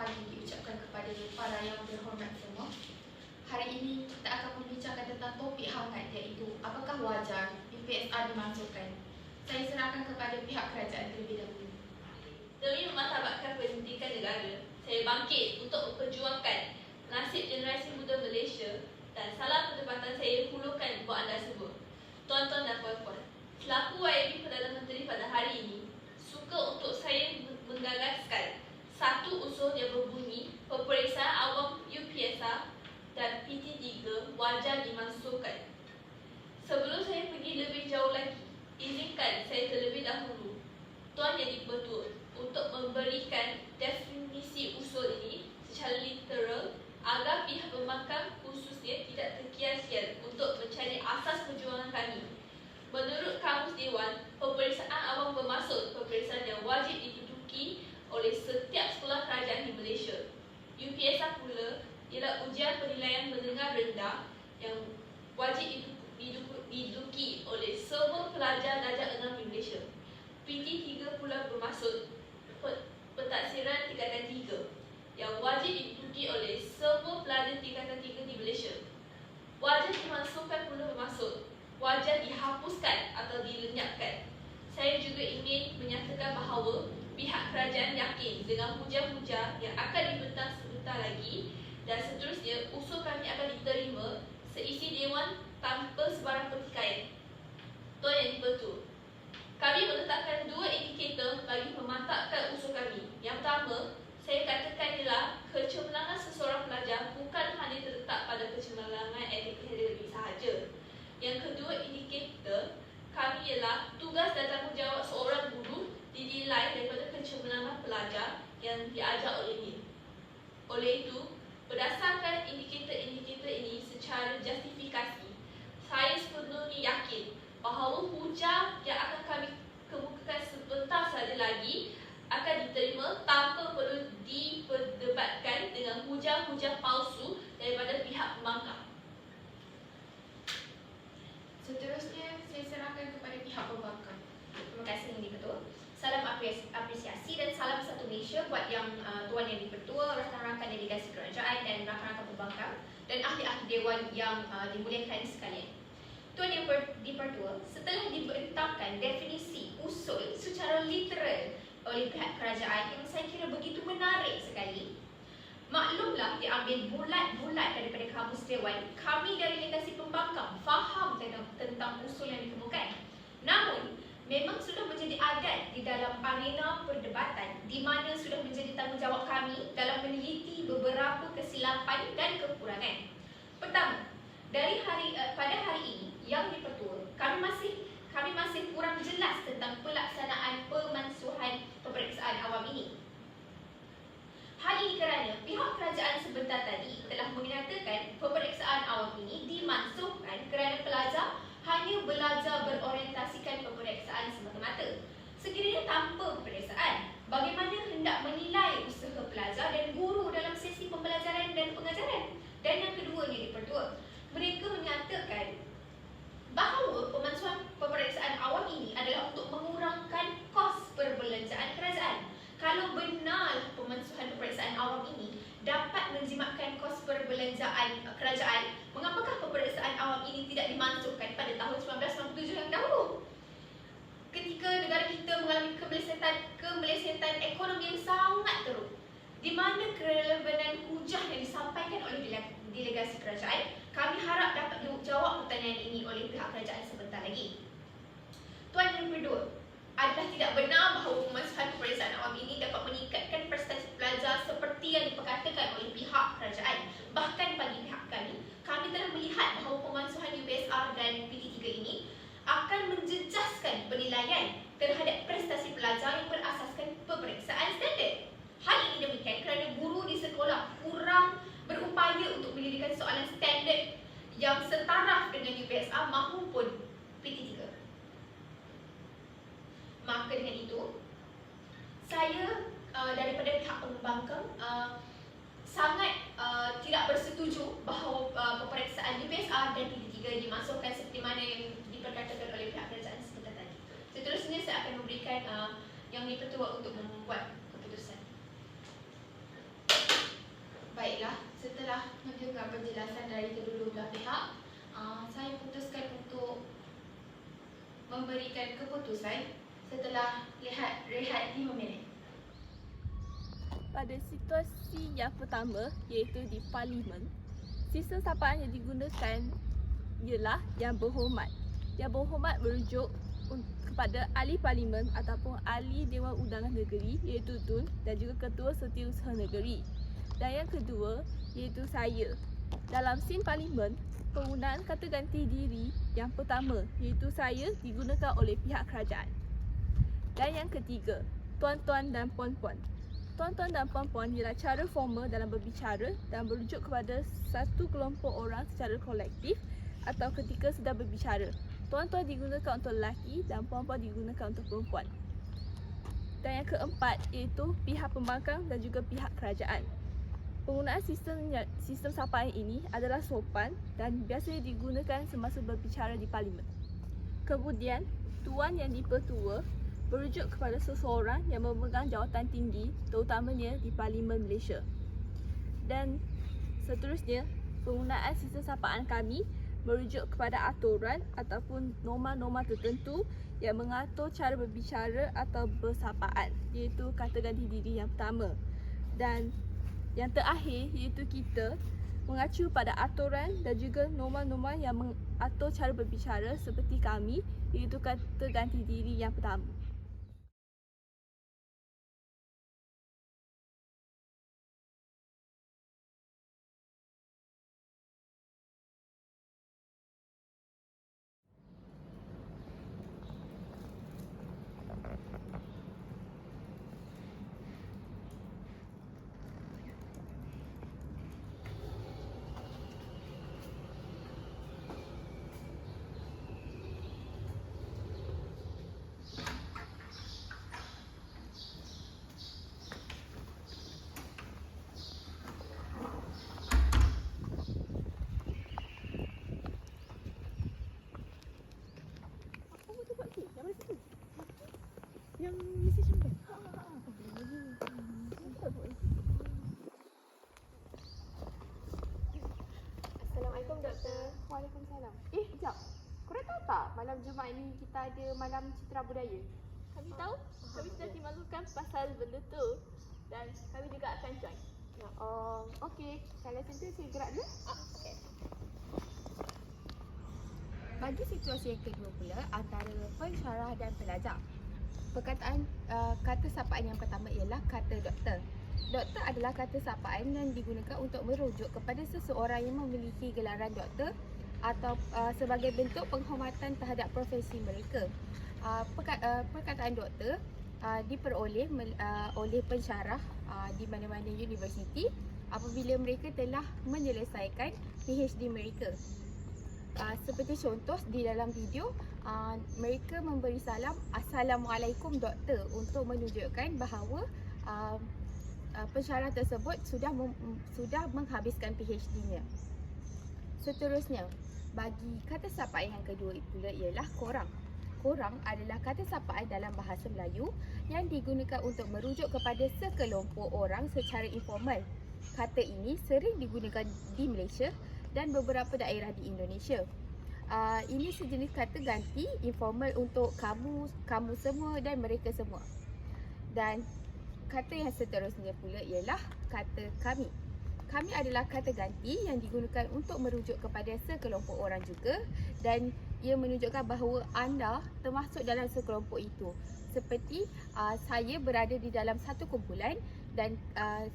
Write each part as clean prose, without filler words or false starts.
pagi diucapkan kepada para yang berhormat semua. Hari ini kita akan membicarakan tentang topik hangat, iaitu apakah wajar UPSR dimasukkan. Saya serahkan kepada pihak kerajaan terlebih dahulu. Demi memartabatkan pendidikan negara, saya bangkit untuk memperjuangkan nasib generasi muda Malaysia dan salam perdebatan saya hulurkan buat anda semua. Tuan-tuan dan puan-puan, selaku YB Perdana Menteri pada hari ini, suka untuk saya menggagaskan satu usul yang berbunyi peperiksaan awam UPSR dan PT3 wajar dimasukkan. Sebelum saya pergi lebih jauh lagi, izinkan saya terlebih dahulu, Tuan Yang Di-Pertua, untuk memberikan definisi usul ini secara literal agar pihak pembangkang khususnya tidak terkial-kial untuk mencari asas perjuangan kami. Menurut Kamus Dewan, peperiksaan awam bermaksud peperiksaan yang wajib diduduki oleh setiap sekolah kerajaan di Malaysia. UPSR pula ialah ujian penilaian menengah rendah yang wajib diduduki oleh semua pelajar darjah 6 di Malaysia. PT3 pula bermaksud pentaksiran tingkatan 3 yang wajib diduduki oleh semua pelajar tingkatan 3 di Malaysia. Wajar dimasukkan pula bermaksud wajar dihapuskan atau dilenyapkan. Saya juga ingin menyatakan bahawa pihak kerajaan yakin dengan hujah-hujah yang akan dibentang sebentar lagi dan seterusnya usul kami akan diterima seisi Dewan tanpa sebarang pertikaian. Tuan Yang Di-Pertua, kami menetapkan dua indikator bagi memantapkan usul kami. Yang pertama, saya katakan ialah kecemerlangan seseorang pelajar bukan hanya terletak pada kecemerlangan akademik sahaja. Yang kedua indikator kami ialah tugas dan tanggungjawab seorang guru dinilai daripada kecemerlangan pelajar yang diajar olehnya. Oleh itu, berdasarkan indikator-indikator ini secara justifikasi, saya sepenuhnya yakin bahawa hujah yang akan kami kemukakan sebentar saja lagi akan diterima tanpa perlu diperdebatkan dengan hujah-hujah palsu daripada pihak pembangkang. Seterusnya, saya serahkan kepada pihak pembangkang. Terima kasih Yang Di-Pertua. Salam apresiasi dan salam satu Malaysia buat yang Tuan Yang Di-Pertua, rakan-rakan delegasi kerajaan dan rakan-rakan pembangkang dan ahli-ahli dewan yang dimuliakan sekalian. Tuan Yang Di-Pertua, setelah dibentangkan definisi usul secara literal oleh pihak kerajaan yang saya kira begitu menarik sekali, maklumlah diambil bulat-bulat daripada Kamus Dewan, kami dari delegasi pembangkang faham tentang usul yang dikemukakan. Namun, memang sudah menjadi adat di dalam arena perdebatan di mana sudah menjadi tanggungjawab kami dalam meneliti beberapa kesilapan dan kekurangan. Pertama, pada hari ini Yang Di-Pertua, kami masih kurang jelas tentang pelaksanaan pemansuhan peperiksaan awam ini. Hal ini kerana pihak kerajaan sebentar tadi telah menyatakan peperiksaan awam ini dimansuhkan kerana pelajar hanya belajar berorientasikan peperiksaan semata-mata. Sekiranya tanpa peperiksaan, bagaimana hendak menilai usaha pelajar dan guru dalam sesi pembelajaran dan pengajaran? Dan yang keduanya Di-Pertua, mereka menyatakan bahawa pemansuhan peperiksaan awam ini adalah untuk mengurangkan kos perbelanjaan kerajaan. Kalau benar pemansuhan peperiksaan awam ini dapat menjimatkan kos perbelanjaan kerajaan, mengapakah peperiksaan awam ini tidak dimasukkan pada tahun 1997 yang dahulu? Ketika negara kita mengalami kemelesetan ekonomi yang sangat teruk, di mana kerelevanan hujah yang disampaikan oleh delegasi kerajaan, kami harap dapat dijawab pertanyaan ini oleh pihak kerajaan sebentar lagi. Tuan Yang Di-Pertua, adalah tidak benar bahawa pemansuhan peperiksaan awam ini dapat meningkatkan prestasi pelajar seperti yang diperkatakan oleh pihak kerajaan. Bahkan bagi pihak kami telah melihat bahawa pemansuhan UPSR dan PT3 ini akan menjejaskan penilaian terhadap prestasi pelajar yang berasaskan peperiksaan standard. Hal ini demikian kerana guru di sekolah kurang berupaya untuk menyediakan soalan standard yang setaraf dengan UPSR maupun PT3. Maka dengan itu, saya daripada pihak pembangkang sangat tidak bersetuju bahawa peperiksaan UPSR dan PT3 dimasukkan seperti mana yang diperkatakan oleh pihak kerajaan sebentar tadi. Seterusnya saya akan memberikan Yang Di-Pertua untuk membuat keputusan. Baiklah, setelah mendengar penjelasan dari kedua-dua belah pihak, saya putuskan untuk memberikan keputusan setelah rehat 5 minit. Pada situasi yang pertama, iaitu di Parlimen, sistem sapaan yang digunakan ialah yang berhormat. Yang berhormat merujuk kepada ahli Parlimen ataupun ahli Dewan Undangan Negeri iaitu Tun dan juga Ketua Setiausaha Negeri. Dan yang kedua iaitu saya. Dalam sin Parlimen, penggunaan kata ganti diri yang pertama iaitu saya digunakan oleh pihak kerajaan. Dan yang ketiga, tuan-tuan dan puan-puan. Tuan-tuan dan puan-puan ialah cara formal dalam berbicara dan merujuk kepada satu kelompok orang secara kolektif atau ketika sedang berbicara. Tuan-tuan digunakan untuk lelaki dan puan-puan digunakan untuk perempuan. Dan yang keempat iaitu pihak pembangkang dan juga pihak kerajaan. Penggunaan sistem sapaan ini adalah sopan dan biasanya digunakan semasa berbicara di Parlimen. Kemudian, tuan yang dipertua merujuk kepada seseorang yang memegang jawatan tinggi terutamanya di Parlimen Malaysia. Dan seterusnya, penggunaan sistem sapaan kami merujuk kepada aturan ataupun norma-norma tertentu yang mengatur cara berbicara atau bersapaan, iaitu kata ganti diri yang pertama. Dan yang terakhir iaitu kita mengacu pada aturan dan juga norma-norma yang mengatur cara berbicara seperti kami, iaitu kata ganti diri yang pertama. Yang mesti sampai. Assalamualaikum doktor. Waalaikumsalam. Sekejap. Korang tahu tak malam Jumaat ni kita ada malam citra budaya? Kami tahu, kami sudah dimaklumkan pasal benda tu dan kami juga akan join. Okey. Kalau macam tu saya gerak dulu. Okay. Bagi situasi yang kedua pula antara pensyarah dan pelajar. Perkataan kata sapaan yang pertama ialah kata doktor. Doktor adalah kata sapaan yang digunakan untuk merujuk kepada seseorang yang memiliki gelaran doktor atau sebagai bentuk penghormatan terhadap profesi mereka. Perkataan doktor diperoleh oleh pensyarah di mana-mana universiti apabila mereka telah menyelesaikan PhD mereka. Seperti contoh di dalam video, mereka memberi salam Assalamualaikum doktor untuk menunjukkan bahawa pensyarah tersebut sudah menghabiskan PhD-nya. Seterusnya, bagi kata sapaan yang kedua pula ialah korang. Korang adalah kata sapaan dalam bahasa Melayu yang digunakan untuk merujuk kepada sekelompok orang secara informal. Kata ini sering digunakan di Malaysia dan beberapa daerah di Indonesia. Ini sejenis kata ganti informal untuk kamu semua dan mereka semua. Dan kata yang seterusnya pula ialah kata kami. Kami adalah kata ganti yang digunakan untuk merujuk kepada sekelompok orang juga dan ia menunjukkan bahawa anda termasuk dalam sekelompok itu. Seperti saya berada di dalam satu kumpulan dan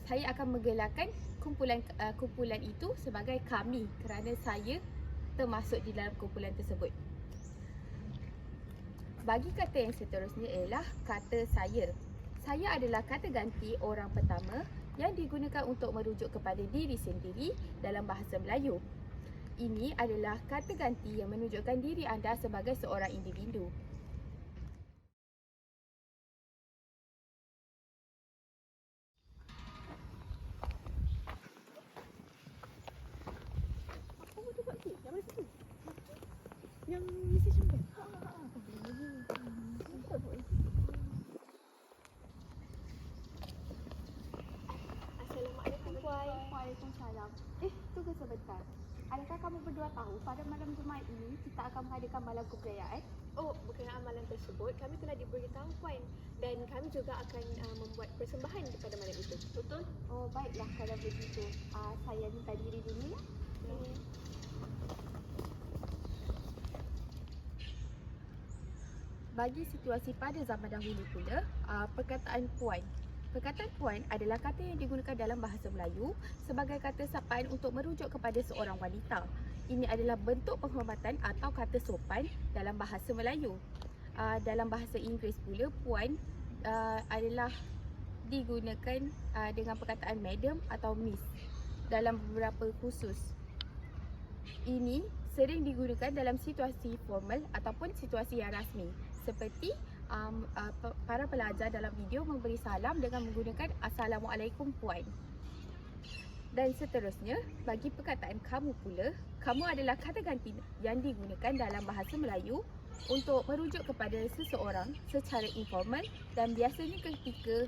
saya akan menggelarkan kumpulan itu sebagai kami kerana saya termasuk di dalam kumpulan tersebut. Bagi kata yang seterusnya ialah kata saya. Saya adalah kata ganti orang pertama yang digunakan untuk merujuk kepada diri sendiri dalam bahasa Melayu. Ini adalah kata ganti yang menunjukkan diri anda sebagai seorang individu. Yang mesti sampai. Assalamualaikum puan. Waalaikumsalam. Tunggu sebentar. Adakah kamu berdua tahu pada malam Jumaat ini kita akan mengadakan malam keperayaan? Oh, berkenaan malam tersebut, kami telah diberitahu Puan dan kami juga akan membuat persembahan pada malam itu. Betul? Oh, baiklah kalau begitu. Saya minta diri dulu ya. Bagi situasi pada zaman dahulu pula, perkataan puan. Perkataan puan adalah kata yang digunakan dalam bahasa Melayu sebagai kata sapaan untuk merujuk kepada seorang wanita. Ini adalah bentuk penghormatan atau kata sopan dalam bahasa Melayu. Dalam bahasa Inggeris pula, puan adalah digunakan dengan perkataan madam atau miss dalam beberapa khusus. Ini sering digunakan dalam situasi formal ataupun situasi yang rasmi, seperti para pelajar dalam video memberi salam dengan menggunakan Assalamualaikum Puan. Dan seterusnya, bagi perkataan kamu pula, kamu adalah kata ganti yang digunakan dalam bahasa Melayu untuk merujuk kepada seseorang secara informal dan biasanya ketika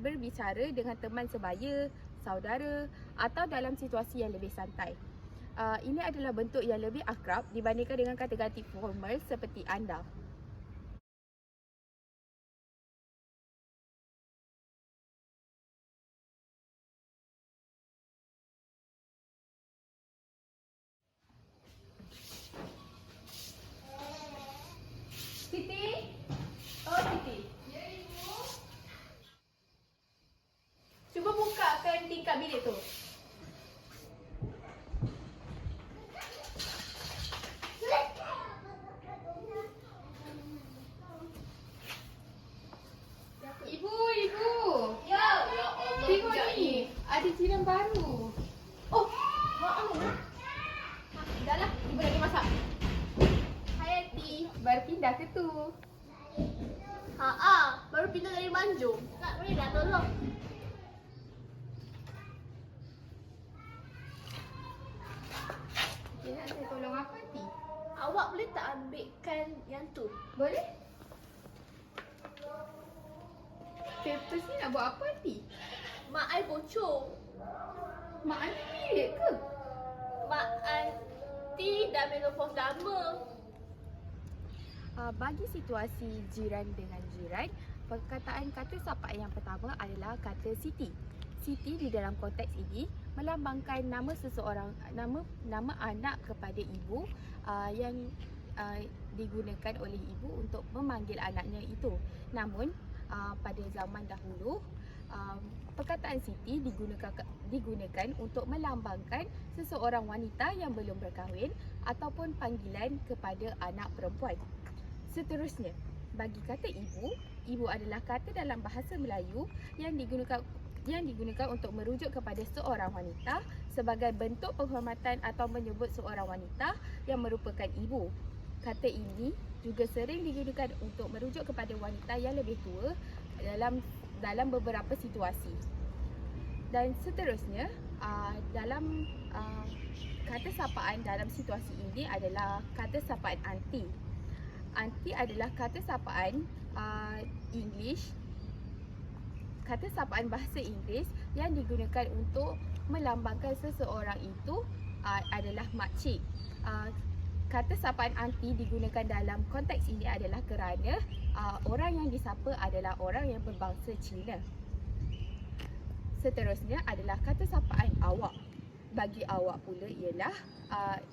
berbicara dengan teman sebaya, saudara atau dalam situasi yang lebih santai. Ini adalah bentuk yang lebih akrab dibandingkan dengan kata ganti formal seperti anda. Siti? Oh, Siti. Ya, Ibu. Cuba bukakan tingkap bilik tu. Ibu. Ya Allah. Tengok ni. Ada jiran baru. Oh, maaf ya. Dah lah, ibu lagi masak. Hai Aunty. Baru pindah ke tu? Baru pindah dari Manjung. Tak boleh dah tolong. Dia nak saya tolong apa Aunty? Awak boleh tak ambilkan yang tu? Boleh? Papers ni nak buat apa Aunty? Mak I bocor. Mak Aunty period ke? Mak Aunty dah menopause lama. Bagi situasi jiran dengan jiran, perkataan kata sapaan yang pertama adalah kata Siti. Siti di dalam konteks ini melambangkan nama seseorang, nama anak kepada ibu yang digunakan oleh ibu untuk memanggil anaknya itu. Namun pada zaman dahulu, perkataan Siti digunakan untuk melambangkan seseorang wanita yang belum berkahwin ataupun panggilan kepada anak perempuan. Seterusnya, bagi kata ibu adalah kata dalam bahasa Melayu yang digunakan untuk merujuk kepada seorang wanita sebagai bentuk penghormatan atau menyebut seorang wanita yang merupakan ibu. Kata ini juga sering digunakan untuk merujuk kepada wanita yang lebih tua dalam beberapa situasi. Dan seterusnya, dalam kata sapaan dalam situasi ini adalah kata sapaan aunty. Aunty adalah kata sapaan kata sapaan bahasa Inggeris yang digunakan untuk melambangkan seseorang itu adalah makcik. Kata sapaan aunty digunakan dalam konteks ini adalah kerana orang yang disapa adalah orang yang berbangsa Cina. Seterusnya adalah kata sapaan awak. Bagi awak pula ialah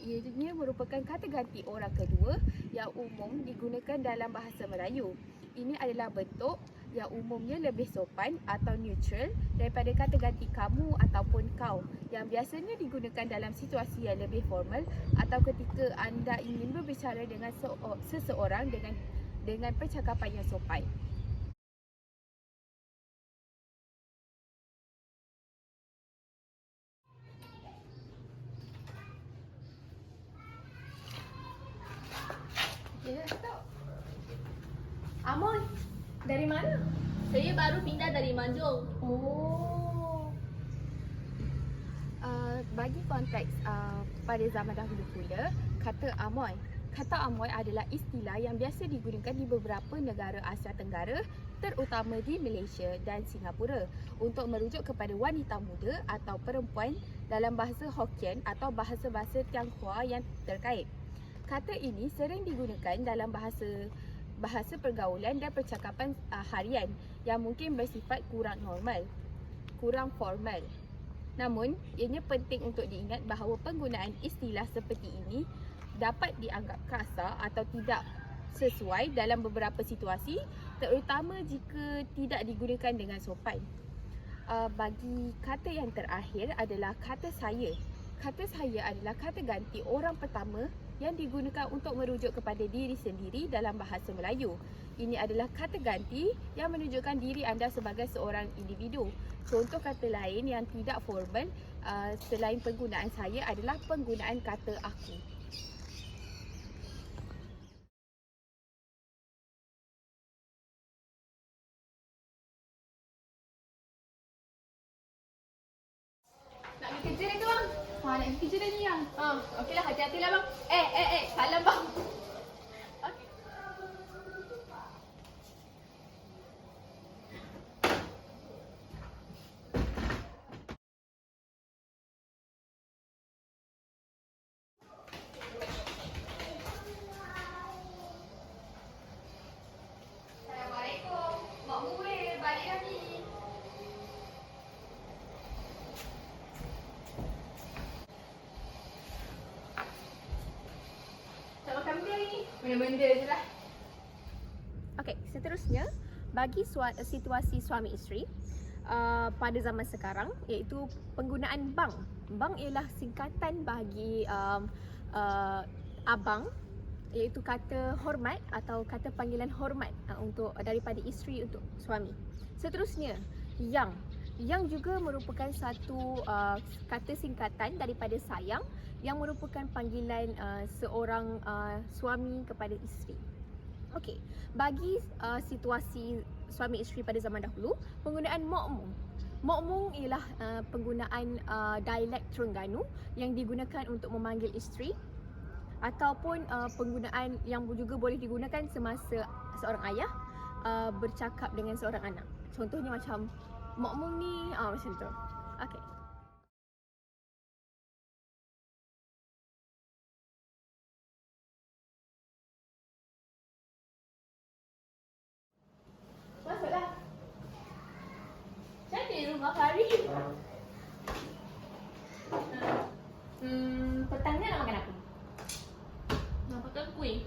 ianya merupakan kata ganti orang kedua yang umum digunakan dalam bahasa Melayu. Ini adalah bentuk yang umumnya lebih sopan atau neutral daripada kata ganti kamu ataupun kau yang biasanya digunakan dalam situasi yang lebih formal atau ketika anda ingin berbicara dengan seseorang dengan percakapan yang sopan. Ya, stop. Amoy, dari mana? Saya baru pindah dari Manjung. Oh. Bagi konteks pada zaman dahulu pula, kata amoy Kata amoy adalah istilah yang biasa digunakan di beberapa negara Asia Tenggara, terutama di Malaysia dan Singapura, untuk merujuk kepada wanita muda atau perempuan dalam bahasa Hokkien atau bahasa-bahasa Tionghoa yang terkait. Kata ini sering digunakan dalam bahasa pergaulan dan percakapan harian yang mungkin bersifat kurang formal. Namun, ianya penting untuk diingat bahawa penggunaan istilah seperti ini dapat dianggap kasar atau tidak sesuai dalam beberapa situasi, terutama jika tidak digunakan dengan sopan. Bagi kata yang terakhir adalah kata saya. Kata saya adalah kata ganti orang pertama yang digunakan untuk merujuk kepada diri sendiri dalam bahasa Melayu. Ini adalah kata ganti yang menunjukkan diri anda sebagai seorang individu. Contoh kata lain yang tidak formal selain penggunaan saya adalah penggunaan kata aku. Nak pergi kerja dah ke bang? Nak pergi kerja dah ni yang. Okeylah, hati-hatilah bang. Salam bang. Okey. Assalamualaikum. Mak boleh balik dah ni. Tak makan benda hari ni. Benda-benda je lah. Okey, seterusnya bagi situasi suami isteri pada zaman sekarang iaitu penggunaan bang. Bang ialah singkatan bagi abang, iaitu kata hormat atau kata panggilan hormat untuk daripada isteri untuk suami. Seterusnya yang. Yang juga merupakan satu kata singkatan daripada sayang yang merupakan panggilan seorang suami kepada isteri. Okey, bagi situasi suami isteri pada zaman dahulu, penggunaan mokmung. Mokmung ialah penggunaan dialek Terengganu yang digunakan untuk memanggil isteri ataupun penggunaan yang juga boleh digunakan semasa seorang ayah bercakap dengan seorang anak. Contohnya macam mokmung ni, macam tu. Okey. Masuklah. Cantik rumah Fari. Petang ni nak makan apa? Nak makan kuih.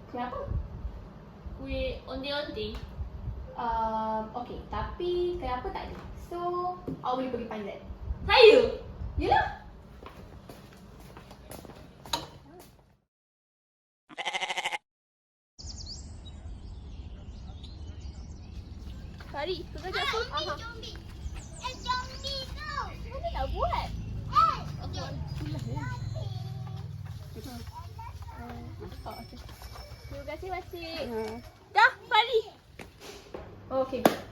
Kuih apa? Kuih onde-onde. Okey, tapi kenapa tak ada? So, awak boleh pergi panjat. Saya? Yelah. Fari, kau kajak aku. Zombie tu. Mana nak buat? Terima kasih pakcik. Dah, Fari. Okey. Macam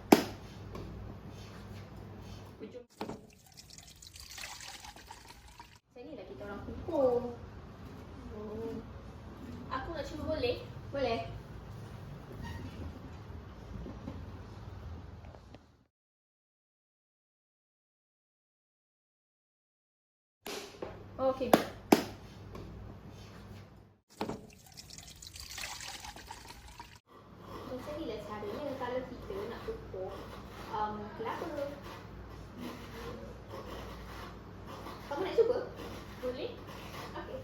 ni lah kita orang kumpul. Aku nak cuba boleh? Boleh? Okey. Macam ni lah caranya kalau kita nak pupuk kelapa. Kamu nak cuba? Boleh? Okey.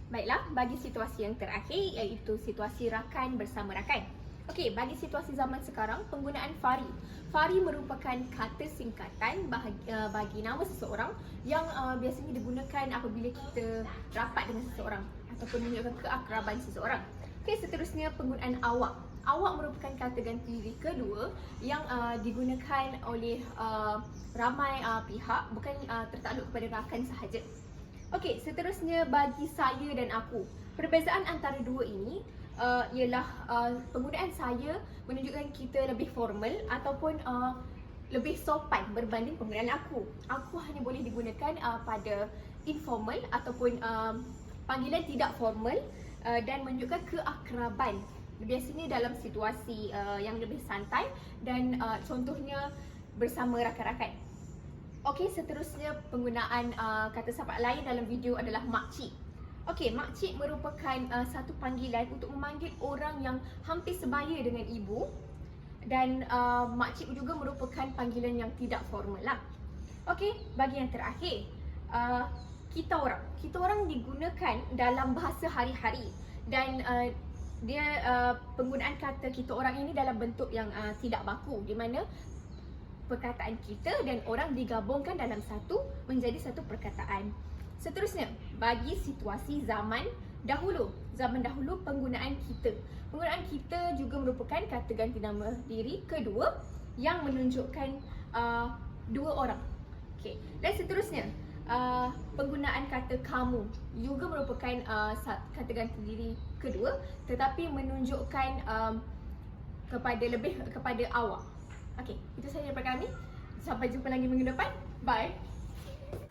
Baiklah, bagi situasi yang terakhir iaitu situasi rakan bersama rakan. Okey, bagi situasi zaman sekarang, penggunaan Fari. Fari merupakan kata singkatan bagi nama seseorang yang biasanya digunakan apabila kita rapat dengan seseorang ataupun menunjukkan keakraban seseorang. Okey, seterusnya penggunaan awak. Awak merupakan kata ganti diri kedua yang digunakan oleh ramai pihak, bukan tertakluk kepada rakan sahaja. Okey, seterusnya bagi saya dan aku. Perbezaan antara dua ini ialah penggunaan saya menunjukkan kita lebih formal ataupun lebih sopan berbanding penggunaan aku. Aku hanya boleh digunakan pada informal ataupun panggilan tidak formal dan menunjukkan keakraban. Biasanya dalam situasi yang lebih santai dan contohnya bersama rakan-rakan. Okey, seterusnya penggunaan kata sapa lain dalam video adalah makcik. Okey, makcik merupakan satu panggilan untuk memanggil orang yang hampir sebaya dengan ibu dan makcik juga merupakan panggilan yang tidak formal lah. Okey, bagi yang terakhir, kita orang. Kita orang digunakan dalam bahasa hari-hari dan penggunaan kata kita orang ini dalam bentuk yang tidak baku, di mana perkataan kita dan orang digabungkan dalam satu menjadi satu perkataan. Seterusnya, bagi situasi zaman dahulu. Zaman dahulu penggunaan kita. Penggunaan kita juga merupakan kata ganti nama diri kedua yang menunjukkan dua orang. Okey. Dan seterusnya, penggunaan kata kamu juga merupakan kata ganti diri kedua tetapi menunjukkan kepada awak. Okey, itu sahaja daripada kami. Sampai jumpa lagi minggu depan. Bye.